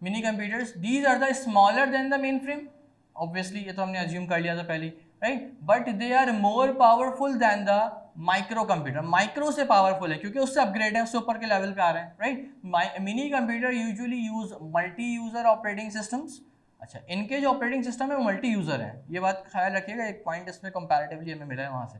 Mini computers these are the smaller than the mainframe, obviously ये तो हमने assume कर लिया था पहले, right, but they are more powerful than the micro computer, micro से पावरफुल है क्योंकि उससे अपग्रेड है, उससे ऊपर के लेवल पे आ रहे हैं, right. Mini computer usually use multi user operating systems. अच्छा, इनके जो ऑपरेटिंग सिस्टम है वो मल्टी यूजर है, ये बात ख्याल रखिएगा, एक पॉइंट इसमें कंपैरेटिवली हमें मिला है वहाँ से।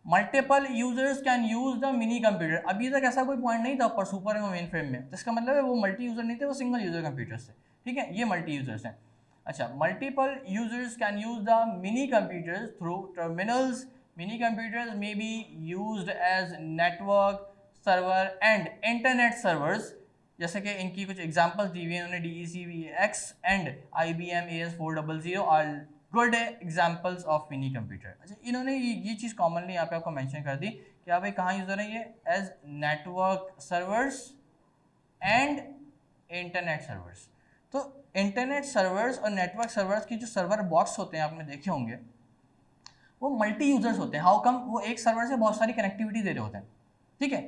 Multiple users can use the mini computer, अभी तक ऐसा कोई पॉइंट नहीं था पर सुपर में मेन फ्रेम में, जिसका मतलब है वो मल्टी यूजर नहीं थे, वो सिंगल यूजर कंप्यूटर्स थे, ठीक है, ये मल्टी यूजर्स हैं। अच्छा, multiple users can use the mini computers through terminals, mini computers may be used as network server and internet servers, जैसे कि इनकी कुछ एग्जांपल्स दी हुई हैं उन्होंने, DECVX and IBM AS400 are good examples of mini computer. अच्छा, इन्होंने ये चीज़ कॉमनली यहाँ पे आपको मेंशन कर दी कि भाई कहाँ यूज हो रहे हैं ये, as network servers and internet servers. तो इंटरनेट सर्वर्स और नेटवर्क सर्वर्स की जो सर्वर बॉक्स होते हैं आपने देखे होंगे, वो मल्टी यूजर्स होते हैं। How come? वो एक सर्वर से बहुत सारी कनेक्टिविटी दे रहे होते हैं, ठीक है,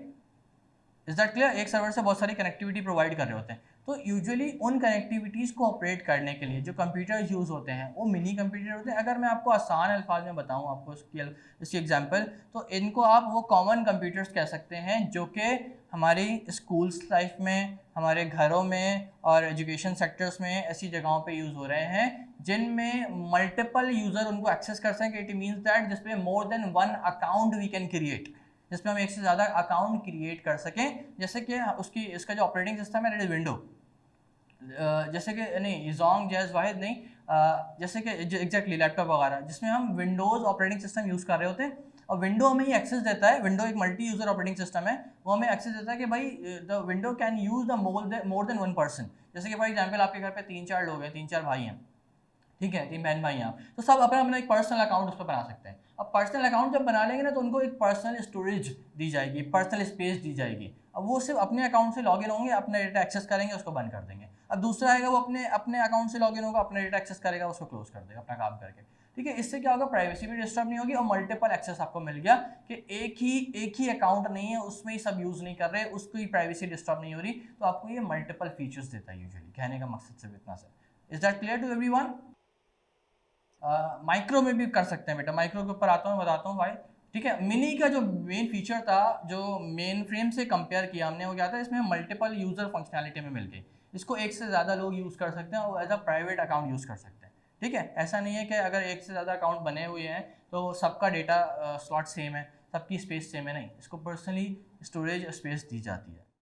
इज दैट क्लियर, एक सर्वर से बहुत सारी कनेक्टिविटी प्रोवाइड कर रहे होते हैं। तो यूजुअली उन कनेक्टिविटीज़ को ऑपरेट करने के लिए जो कंप्यूटर यूज़ होते हैं वो मिनी कंप्यूटर होते हैं। अगर मैं आपको आसान अल्फाज में बताऊं आपको इसकी एग्जांपल, तो इनको आप वो कॉमन कंप्यूटर्स कह सकते हैं जो कि हमारी स्कूल्स लाइफ में, हमारे घरों में और एजुकेशन सेक्टर्स में ऐसी जगहों पे यूज़ हो रहे हैं जिनमें मल्टीपल यूज़र उनको एक्सेस कर सकें। इट मीन्स दैट जिसमें more than one account we can create, जिसमें हम एक से ज़्यादा अकाउंट क्रिएट कर सकें। जैसे कि उसकी इसका जो ऑपरेटिंग सिस्टम है, विंडो, जैसे कि नहीं जोंग जैज़ वाहिद नहीं, जैसे कि एग्जैक्टली लैपटॉप वगैरह जिसमें हम विंडोज़ ऑपरेटिंग सिस्टम यूज़ कर रहे होते हैं, और विंडो हमें ये एक्सेस देता है, विंडो एक मल्टी यूज़र ऑपरेटिंग सिस्टम है, वो हमें एक्सेस देता है कि भाई the window can use the more than one person. जैसे कि फॉर एग्जाम्पल आपके घर पे 3-4 लोग हैं, 3-4 भाई हैं, ठीक है, 3 बहन भाई हैं आप, तो सब अपना अपना एक पर्सनल अकाउंट उस पर बना सकते हैं। अब पर्सनल अकाउंट जब बना लेंगे ना, तो उनको एक पर्सनल स्टोरेज दी जाएगी, पर्सनल स्पेस दी जाएगी। अब वो सिर्फ अपने अकाउंट से लॉगिन होंगे, अपना डेटा एक्सेस करेंगे, उसको बंद कर देंगे। अब दूसरा आएगा, वो अपने अपने अकाउंट से लॉगिन होगा, अपना डेटा एक्सेस करेगा, उसको क्लोज कर देगा अपना काम करके, ठीक है। इससे क्या होगा, प्राइवेसी भी डिस्टर्ब नहीं होगी और मल्टीपल एक्सेस आपको मिल गया कि एक ही अकाउंट नहीं है, उसमें ही सब यूज़ नहीं कर रहे, उसकी प्राइवेसी डिस्टर्ब नहीं हो रही, तो आपको ये मल्टीपल फीचर्स देता है यूजुअली। कहने का मकसद सिर्फ इतना सा। Is that clear to everyone? Micro में भी कर सकते हैं बेटा, माइक्रो के ऊपर आता हूँ, बताता हूँ भाई, ठीक है। मिनी का जो मेन फीचर था, जो मेन फ्रेम से कंपेयर किया हमने, वो क्या था, इसमें मल्टीपल यूजर फंक्शनैलिटी में मिल गई। इसको एक से ज़्यादा लोग यूज़ कर सकते हैं और as a private account use कर सकते हैं, ठीक है। ऐसा नहीं है कि अगर एक से ज़्यादा अकाउंट बने हुए हैं तो सबका डेटा स्लॉट सेम है, सबकी स्पेस सेम है, नहीं, इसको पर्सनली स्टोरेज स्पेस दी जाती है।